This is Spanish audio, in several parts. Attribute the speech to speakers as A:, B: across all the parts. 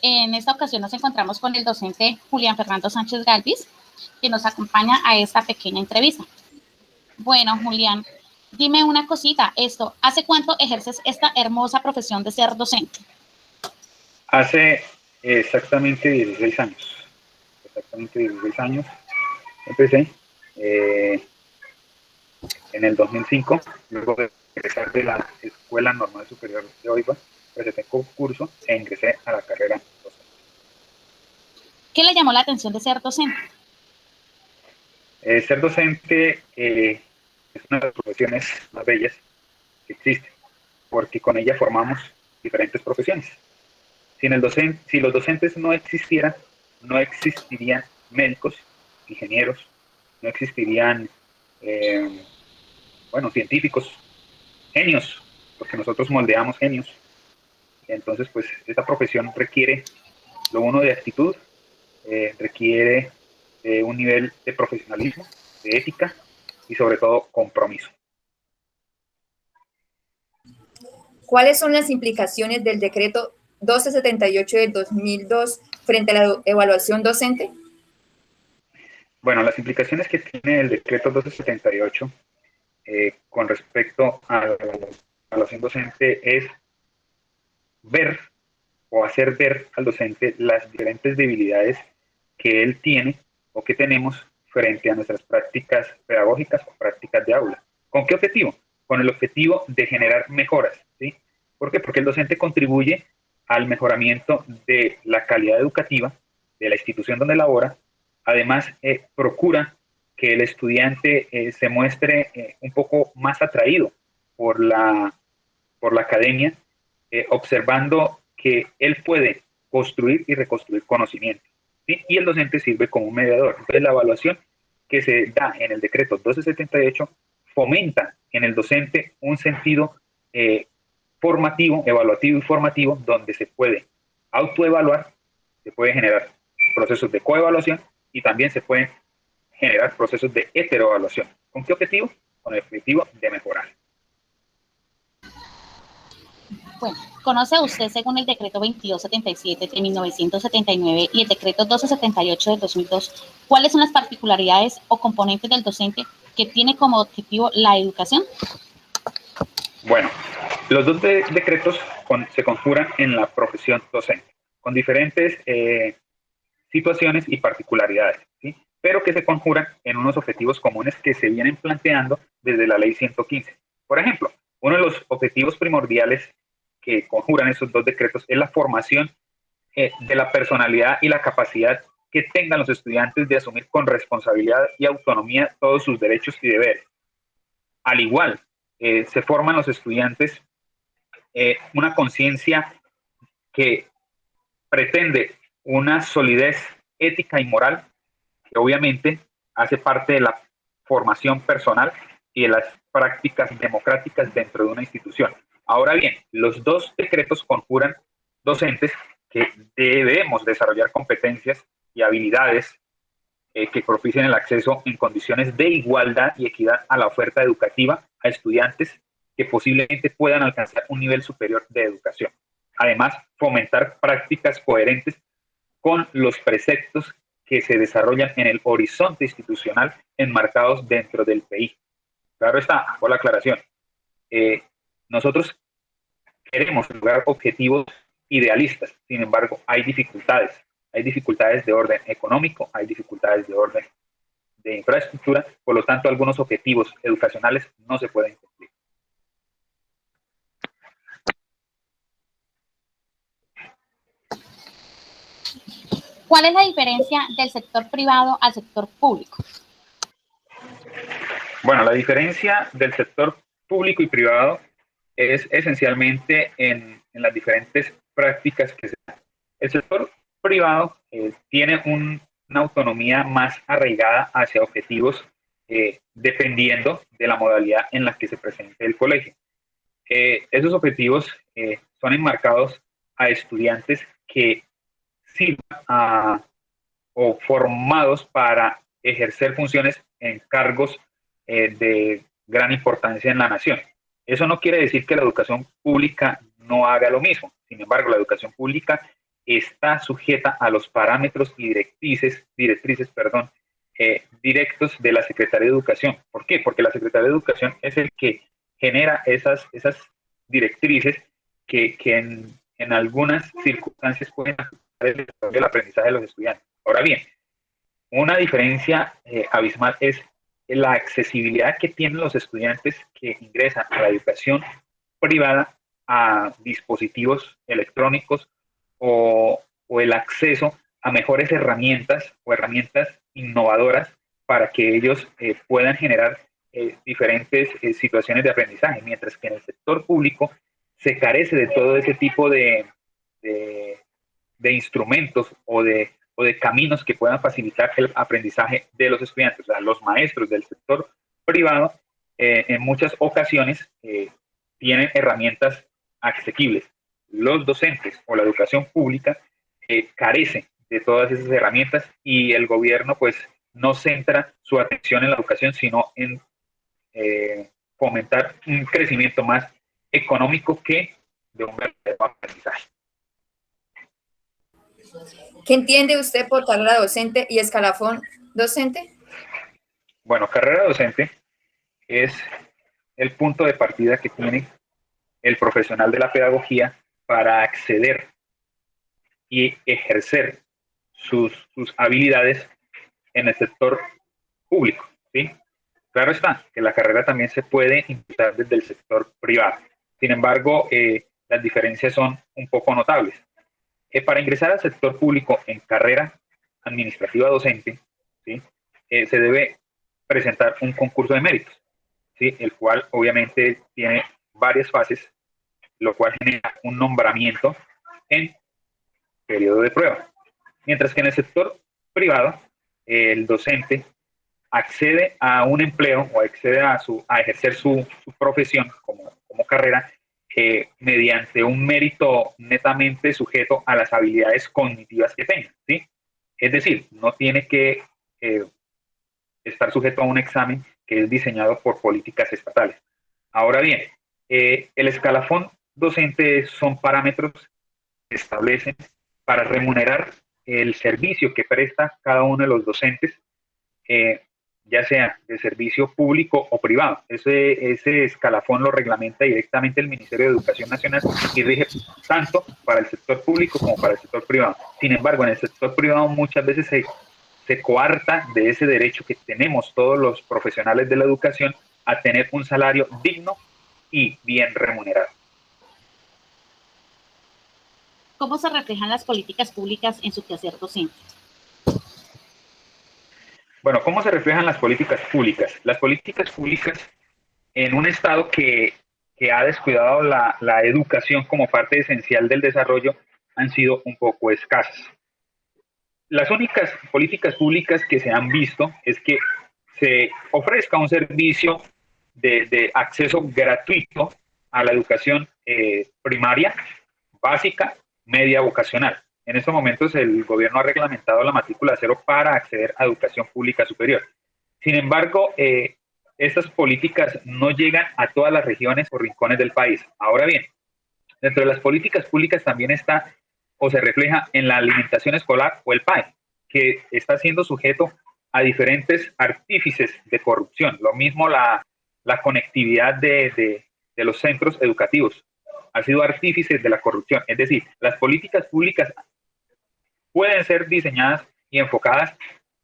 A: En esta ocasión nos encontramos con el docente Julián Fernando Sánchez Galvis, que nos acompaña a esta pequeña entrevista. Bueno, Julián, dime una cosita, ¿hace cuánto ejerces esta hermosa profesión de ser docente?
B: Hace exactamente 16 años. Exactamente 16 años empecé en el 2005, luego de egresar de la Escuela Normal Superior de OIVA, presenté concurso e ingresé a la carrera docente.
A: ¿Qué le llamó la atención de ser docente?
B: Ser docente es una de las profesiones más bellas que existe, porque con ella formamos diferentes profesiones. Si los docentes no existieran, no existirían médicos, ingenieros, no existirían, científicos, genios, porque nosotros moldeamos genios. Entonces, pues, esta profesión requiere lo uno de actitud, requiere un nivel de profesionalismo, de ética y sobre todo compromiso.
C: ¿Cuáles son las implicaciones del decreto 1278 del 2002 frente a la evaluación docente?
B: Bueno, las implicaciones que tiene el decreto 1278 con respecto a la evaluación docente es ver o hacer ver al docente las diferentes debilidades que él tiene o que tenemos frente a nuestras prácticas pedagógicas o prácticas de aula. ¿Con qué objetivo? Con el objetivo de generar mejoras, ¿sí? ¿Por qué? Porque el docente contribuye al mejoramiento de la calidad educativa de la institución donde labora. Además, procura que el estudiante se muestre un poco más atraído por la academia, observando que él puede construir y reconstruir conocimiento, ¿sí? Y el docente sirve como un mediador. Entonces, la evaluación que se da en el decreto 1278 fomenta en el docente un sentido formativo, evaluativo y formativo, donde se puede autoevaluar, se puede generar procesos de coevaluación y también se pueden generar procesos de heteroevaluación. ¿Con qué objetivo? Con el objetivo de mejorar.
A: Bueno, ¿conoce usted, según el decreto 2277 de 1979 y el decreto 1278 del 2002, cuáles son las particularidades o componentes del docente que tiene como objetivo la educación?
B: Bueno, los dos decretos se conjuran en la profesión docente, con diferentes situaciones y particularidades, ¿sí? Pero que se conjuran en unos objetivos comunes que se vienen planteando desde la ley 115. Por ejemplo, uno de los objetivos primordiales que conjuran esos dos decretos es la formación de la personalidad y la capacidad que tengan los estudiantes de asumir con responsabilidad y autonomía todos sus derechos y deberes. Al igual, se forman los estudiantes una conciencia que pretende una solidez ética y moral, que obviamente hace parte de la formación personal y de las prácticas democráticas dentro de una institución. Ahora bien, los dos decretos conjuran docentes que debemos desarrollar competencias y habilidades que propicien el acceso en condiciones de igualdad y equidad a la oferta educativa a estudiantes que posiblemente puedan alcanzar un nivel superior de educación. Además, fomentar prácticas coherentes con los preceptos que se desarrollan en el horizonte institucional enmarcados dentro del PI. Claro está, hago la aclaración. Nosotros queremos lograr objetivos idealistas, sin embargo, hay dificultades. Hay dificultades de orden económico, hay dificultades de orden de infraestructura, por lo tanto, algunos objetivos educacionales no se pueden cumplir.
A: ¿Cuál es la diferencia del sector privado al sector público?
B: Bueno, la diferencia del sector público y privado es esencialmente en las diferentes prácticas que se dan. El sector privado tiene una autonomía más arraigada hacia objetivos dependiendo de la modalidad en la que se presente el colegio. Esos objetivos son enmarcados a estudiantes que sirvan o formados para ejercer funciones en cargos de gran importancia en la nación. Eso no quiere decir que la educación pública no haga lo mismo. Sin embargo, la educación pública está sujeta a los parámetros y directrices, directos de la Secretaría de Educación. ¿Por qué? Porque la Secretaría de Educación es el que genera esas directrices que en algunas circunstancias pueden afectar el aprendizaje de los estudiantes. Ahora bien, una diferencia abismal es la accesibilidad que tienen los estudiantes que ingresan a la educación privada a dispositivos electrónicos o el acceso a mejores herramientas o herramientas innovadoras para que ellos puedan generar diferentes situaciones de aprendizaje, mientras que en el sector público se carece de todo ese tipo de instrumentos o de caminos que puedan facilitar el aprendizaje de los estudiantes. O sea, los maestros del sector privado en muchas ocasiones tienen herramientas asequibles. Los docentes o la educación pública carece de todas esas herramientas y el gobierno pues no centra su atención en la educación, sino en fomentar un crecimiento más económico que de un verdadero aprendizaje.
C: ¿Qué entiende usted por carrera docente y escalafón docente?
B: Bueno, carrera docente es el punto de partida que tiene el profesional de la pedagogía para acceder y ejercer sus habilidades en el sector público, ¿sí? Claro está que la carrera también se puede impartir desde el sector privado. Sin embargo, las diferencias son un poco notables. Para ingresar al sector público en carrera administrativa docente, ¿sí? Se debe presentar un concurso de méritos, ¿sí? El cual obviamente tiene varias fases, lo cual genera un nombramiento en periodo de prueba. Mientras que en el sector privado, el docente accede a un empleo o accede a ejercer su profesión como carrera mediante un mérito netamente sujeto a las habilidades cognitivas que tenga, ¿sí? Es decir, no tiene que estar sujeto a un examen que es diseñado por políticas estatales. Ahora bien, el escalafón docente son parámetros que establecen para remunerar el servicio que presta cada uno de los docentes, ya sea de servicio público o privado. Ese escalafón lo reglamenta directamente el Ministerio de Educación Nacional y rige tanto para el sector público como para el sector privado. Sin embargo, en el sector privado muchas veces se coarta de ese derecho que tenemos todos los profesionales de la educación a tener un salario digno y bien remunerado.
A: ¿Cómo se reflejan las políticas públicas en su quehacer docente?
B: Bueno, ¿cómo se reflejan las políticas públicas? Las políticas públicas en un Estado que ha descuidado la educación como parte esencial del desarrollo han sido un poco escasas. Las únicas políticas públicas que se han visto es que se ofrezca un servicio de acceso gratuito a la educación primaria, básica, media, vocacional. En estos momentos el gobierno ha reglamentado la matrícula cero para acceder a educación pública superior. Sin embargo, estas políticas no llegan a todas las regiones o rincones del país. Ahora bien, dentro de las políticas públicas también está o se refleja en la alimentación escolar o el PAE, que está siendo sujeto a diferentes artífices de corrupción. Lo mismo la conectividad de los centros educativos ha sido artífice de la corrupción. Es decir, las políticas públicas pueden ser diseñadas y enfocadas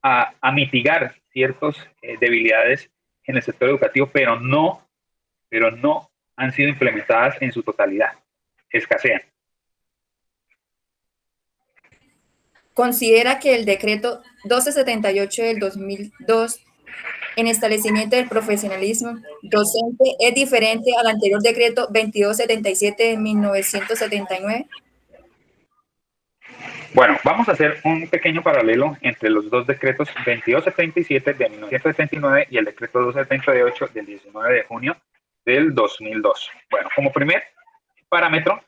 B: a mitigar ciertas debilidades en el sector educativo, pero no han sido implementadas en su totalidad. Escasean.
C: ¿Considera que el decreto 1278 del 2002 en establecimiento del profesionalismo docente es diferente al anterior decreto 2277 de 1979?
B: Bueno, vamos a hacer un pequeño paralelo entre los dos decretos 2277 de 1979 y el decreto 1278 del 19 de junio del 2002. Bueno, como primer parámetro,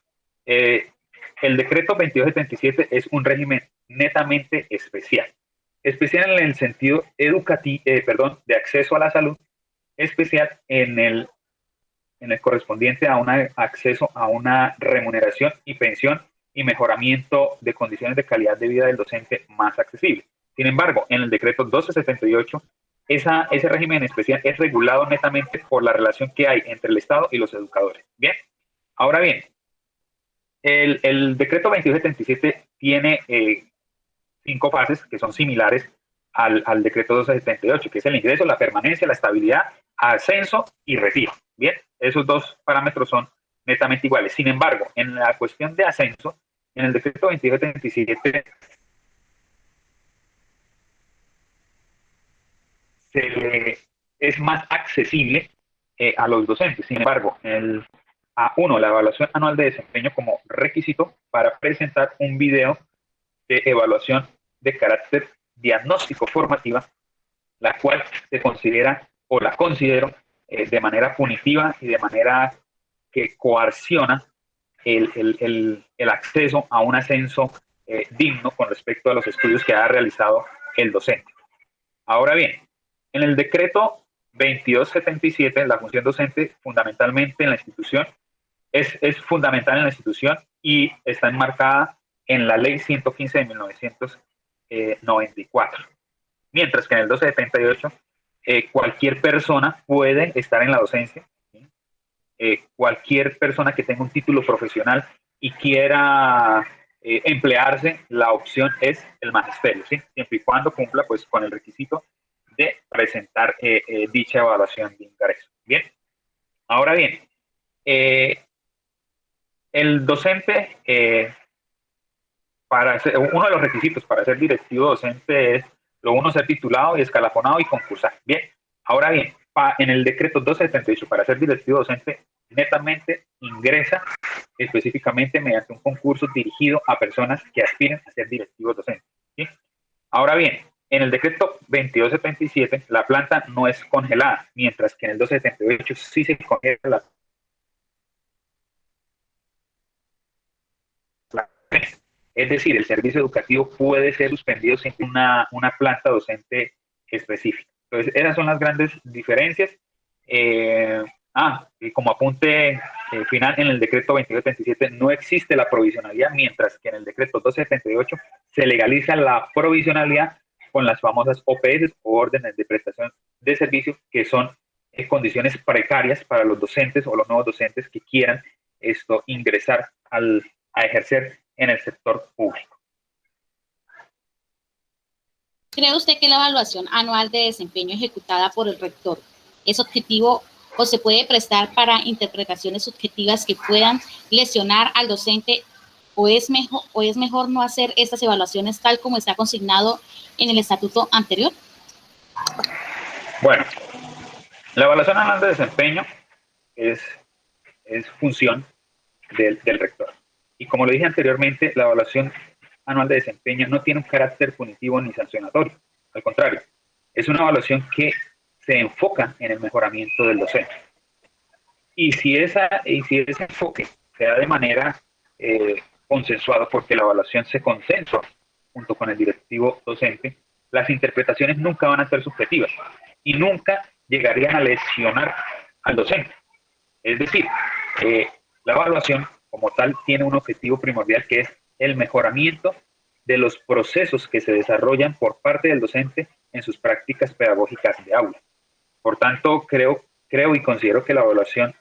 B: el decreto 2277 es un régimen netamente especial. Especial en el sentido educativo, de acceso a la salud, especial en el correspondiente a un acceso a una remuneración y pensión y mejoramiento de condiciones de calidad de vida del docente más accesible. Sin embargo, en el decreto 1278, ese régimen especial es regulado netamente por la relación que hay entre el Estado y los educadores. Bien, ahora bien, el decreto 2277 tiene 5 fases que son similares al decreto 1278, que es el ingreso, la permanencia, la estabilidad, ascenso y retiro. Bien, esos 2 parámetros son netamente iguales. Sin embargo, en la cuestión de ascenso, en el decreto 2277 es más accesible a los docentes. Sin embargo, en A1, la evaluación anual de desempeño como requisito para presentar un video de evaluación de carácter diagnóstico formativa, la cual se considera o la considero de manera punitiva y de manera que coerciona el acceso a un ascenso digno con respecto a los estudios que ha realizado el docente. Ahora bien, en el decreto 2277, la función docente fundamentalmente en la institución es fundamental en la institución y está enmarcada en la ley 115 de 1994. Mientras que en el 1278, cualquier persona puede estar en la docencia. ¿Sí? Cualquier persona que tenga un título profesional y quiera emplearse, la opción es el magisterio, ¿sí? Siempre y cuando cumpla pues, con el requisito de presentar dicha evaluación de ingreso. Bien, ahora bien, el docente, uno de los requisitos para ser directivo docente es lo uno, ser titulado y escalafonado y concursar. Bien, ahora bien, en el decreto 278, para ser directivo docente, netamente ingresa específicamente mediante un concurso dirigido a personas que aspiren a ser directivos docentes. ¿Sí? Ahora bien, en el decreto 2277, la planta no es congelada, mientras que en el 278 sí se congela la Es decir, el servicio educativo puede ser suspendido sin una planta docente específica. Entonces, esas son las grandes diferencias. Y como apunte final, en el decreto 2277 no existe la provisionalidad, mientras que en el decreto 278 se legaliza la provisionalidad con las famosas OPS o órdenes de prestación de servicio, que son condiciones precarias para los docentes o los nuevos docentes que quieran ingresar a ejercer en el sector público.
A: ¿Cree usted que la evaluación anual de desempeño ejecutada por el rector es objetivo o se puede prestar para interpretaciones subjetivas que puedan lesionar al docente, o es mejor no hacer estas evaluaciones tal como está consignado en el estatuto anterior?
B: Bueno, la evaluación anual de desempeño es función del rector. Y como lo dije anteriormente, la evaluación anual de desempeño no tiene un carácter punitivo ni sancionatorio. Al contrario, es una evaluación que se enfoca en el mejoramiento del docente. Y si ese enfoque se da de manera consensuada, porque la evaluación se consensua junto con el directivo docente, las interpretaciones nunca van a ser subjetivas y nunca llegarían a lesionar al docente. Es decir, la evaluación como tal tiene un objetivo primordial, que es el mejoramiento de los procesos que se desarrollan por parte del docente en sus prácticas pedagógicas de aula. Por tanto, creo y considero que la evaluación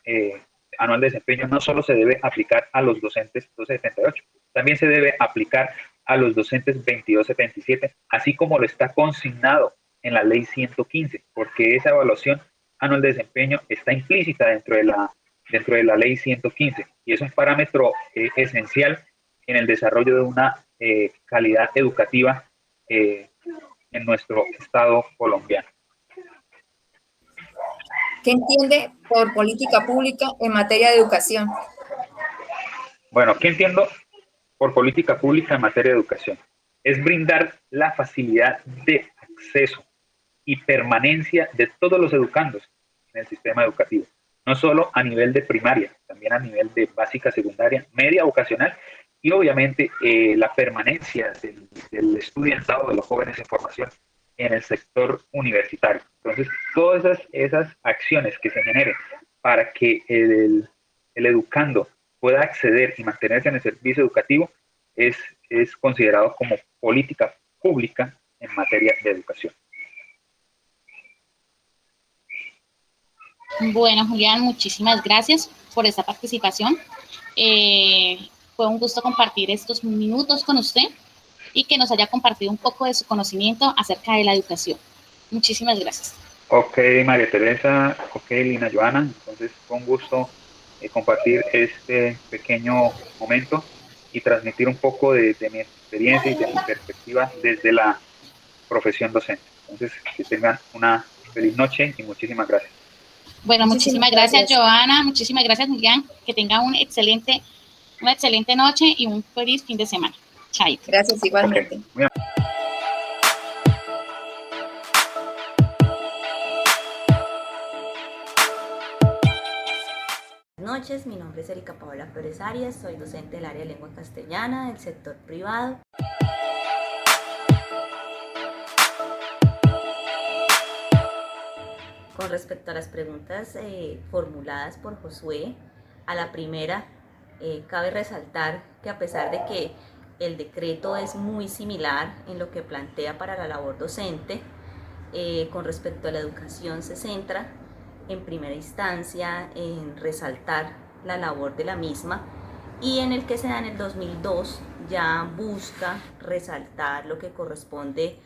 B: anual de desempeño no solo se debe aplicar a los docentes 278, también se debe aplicar a los docentes 2277, así como lo está consignado en la ley 115, porque esa evaluación anual de desempeño está implícita dentro de la ley 115 y es un parámetro esencial en el desarrollo de una calidad educativa en nuestro estado colombiano.
C: ¿Qué entiende por política pública en materia de educación?
B: Bueno, ¿qué entiendo por política pública en materia de educación? Es brindar la facilidad de acceso y permanencia de todos los educandos en el sistema educativo, no solo a nivel de primaria, también a nivel de básica, secundaria, media, vocacional y obviamente la permanencia del estudiantado de los jóvenes en formación en el sector universitario. Entonces, todas esas acciones que se generen para que el educando pueda acceder y mantenerse en el servicio educativo es, es considerado como política pública en materia de educación.
A: Bueno, Julián, muchísimas gracias por esta participación. Fue un gusto compartir estos minutos con usted y que nos haya compartido un poco de su conocimiento acerca de la educación. Muchísimas gracias.
B: Ok, María Teresa, ok, Lina Joana, entonces fue un gusto compartir este pequeño momento y transmitir un poco de mi experiencia y de mi perspectiva desde la profesión docente. Entonces, que tengan una feliz noche y muchísimas gracias.
A: Bueno, muchísimas gracias, Joana, muchísimas gracias, Julián, que tenga una excelente noche y un feliz fin de semana. Chai.
C: Gracias, igualmente.
B: Okay.
D: Buenas noches, mi nombre es Erika Paola Flores Arias, soy docente del área de lengua castellana del sector privado. Con respecto a las preguntas formuladas por Josué, a la primera, cabe resaltar que a pesar de que el decreto es muy similar en lo que plantea para la labor docente, con respecto a la educación se centra en primera instancia en resaltar la labor de la misma, y en el que se da en el 2002 ya busca resaltar lo que corresponde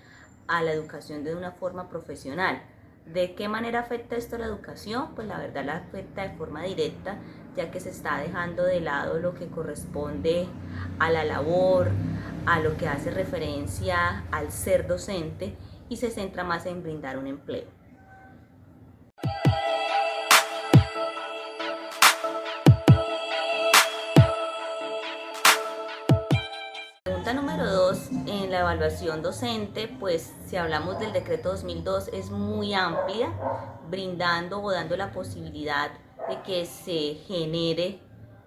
D: a la educación de una forma profesional. ¿De qué manera afecta esto a la educación? Pues la verdad la afecta de forma directa, ya que se está dejando de lado lo que corresponde a la labor, a lo que hace referencia al ser docente, y se centra más en brindar un empleo. Pregunta número 2, en la evaluación docente, pues si hablamos del decreto 2002 es muy amplia, brindando o dando la posibilidad de que se genere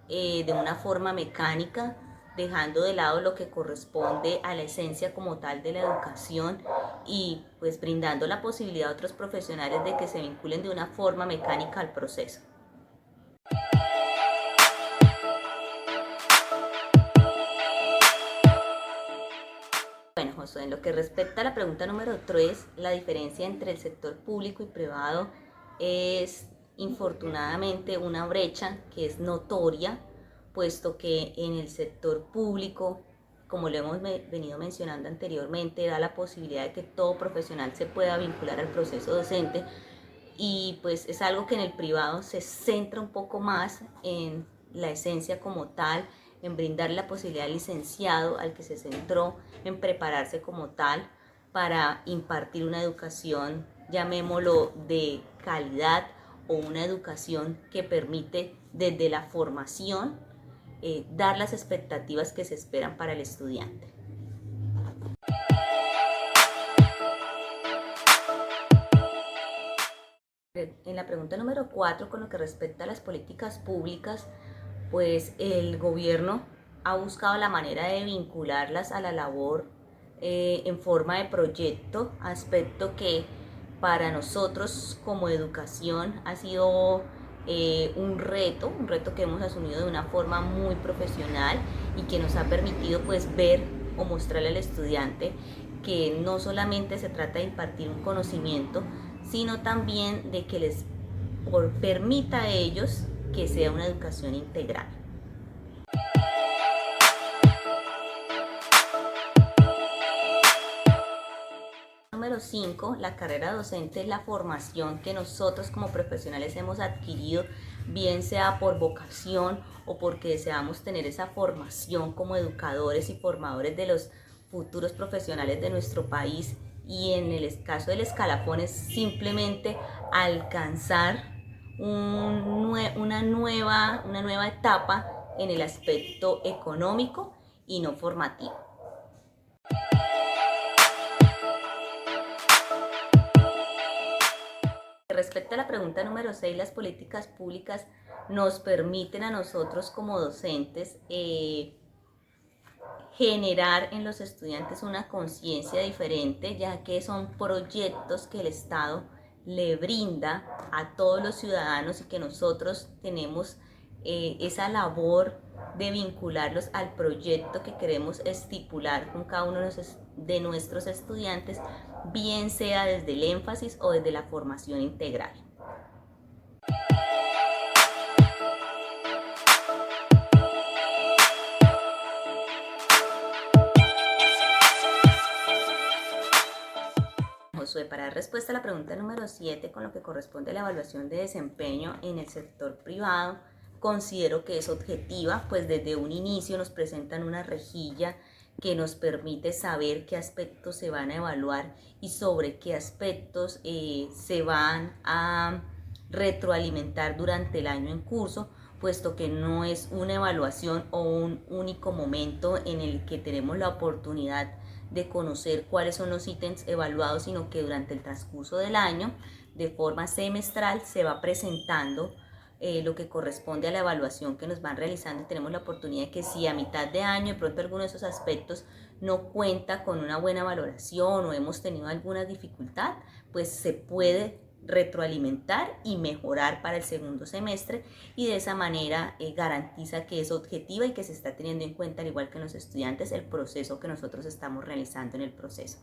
D: de una forma mecánica, dejando de lado lo que corresponde a la esencia como tal de la educación, y pues brindando la posibilidad a otros profesionales de que se vinculen de una forma mecánica al proceso. Bueno, Josué, en lo que respecta a la pregunta número 3, la diferencia entre el sector público y privado es infortunadamente una brecha que es notoria, puesto que en el sector público, como lo hemos venido mencionando anteriormente, da la posibilidad de que todo profesional se pueda vincular al proceso docente, y pues es algo que en el privado se centra un poco más en la esencia como tal, en brindar la posibilidad al licenciado, al que se centró en prepararse como tal para impartir una educación, llamémoslo, de calidad, o una educación que permite desde la formación dar las expectativas que se esperan para el estudiante. En la pregunta número 4, con lo que respecta a las políticas públicas, pues el gobierno ha buscado la manera de vincularlas a la labor en forma de proyecto, aspecto que para nosotros como educación ha sido un reto que hemos asumido de una forma muy profesional, y que nos ha permitido pues ver o mostrarle al estudiante que no solamente se trata de impartir un conocimiento, sino también de que les permita a ellos que sea una educación integral. Número 5, la carrera docente es la formación que nosotros como profesionales hemos adquirido, bien sea por vocación o porque deseamos tener esa formación como educadores y formadores de los futuros profesionales de nuestro país, y en el caso del escalafón es simplemente alcanzar una nueva etapa en el aspecto económico y no formativo. Respecto a la pregunta número 6, las políticas públicas nos permiten a nosotros como docentes generar en los estudiantes una conciencia diferente, ya que son proyectos que el Estado le brinda a todos los ciudadanos, y que nosotros tenemos esa labor de vincularlos al proyecto que queremos estipular con cada uno de nuestros estudiantes, bien sea desde el énfasis o desde la formación integral. Josué, para dar respuesta a la pregunta número 7, con lo que corresponde a la evaluación de desempeño en el sector privado, considero que es objetiva, pues desde un inicio nos presentan una rejilla que nos permite saber qué aspectos se van a evaluar y sobre qué aspectos se van a retroalimentar durante el año en curso, puesto que no es una evaluación o un único momento en el que tenemos la oportunidad de conocer cuáles son los ítems evaluados, sino que durante el transcurso del año, de forma semestral, se va presentando lo que corresponde a la evaluación que nos van realizando, y tenemos la oportunidad de que si a mitad de año de pronto alguno de esos aspectos no cuenta con una buena valoración o hemos tenido alguna dificultad, pues se puede retroalimentar y mejorar para el segundo semestre, y de esa manera garantiza que es objetiva y que se está teniendo en cuenta, al igual que los estudiantes, el proceso que nosotros estamos realizando en el proceso.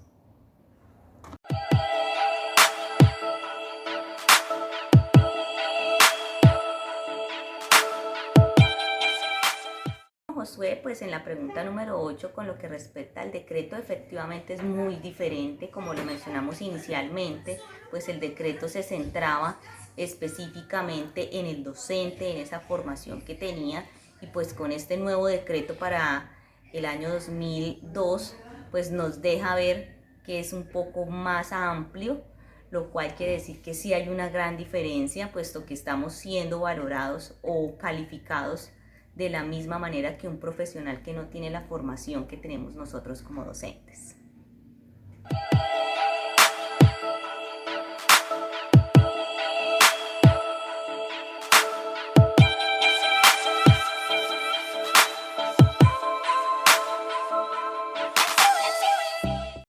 D: Josué, pues en la pregunta número 8, con lo que respecta al decreto, efectivamente es muy diferente. Como lo mencionamos inicialmente, pues el decreto se centraba específicamente en el docente, en esa formación que tenía, y pues con este nuevo decreto para el año 2002, pues nos deja ver que es un poco más amplio, lo cual quiere decir que sí hay una gran diferencia, puesto que estamos siendo valorados o calificados de la misma manera que un profesional que no tiene la formación que tenemos nosotros como docentes.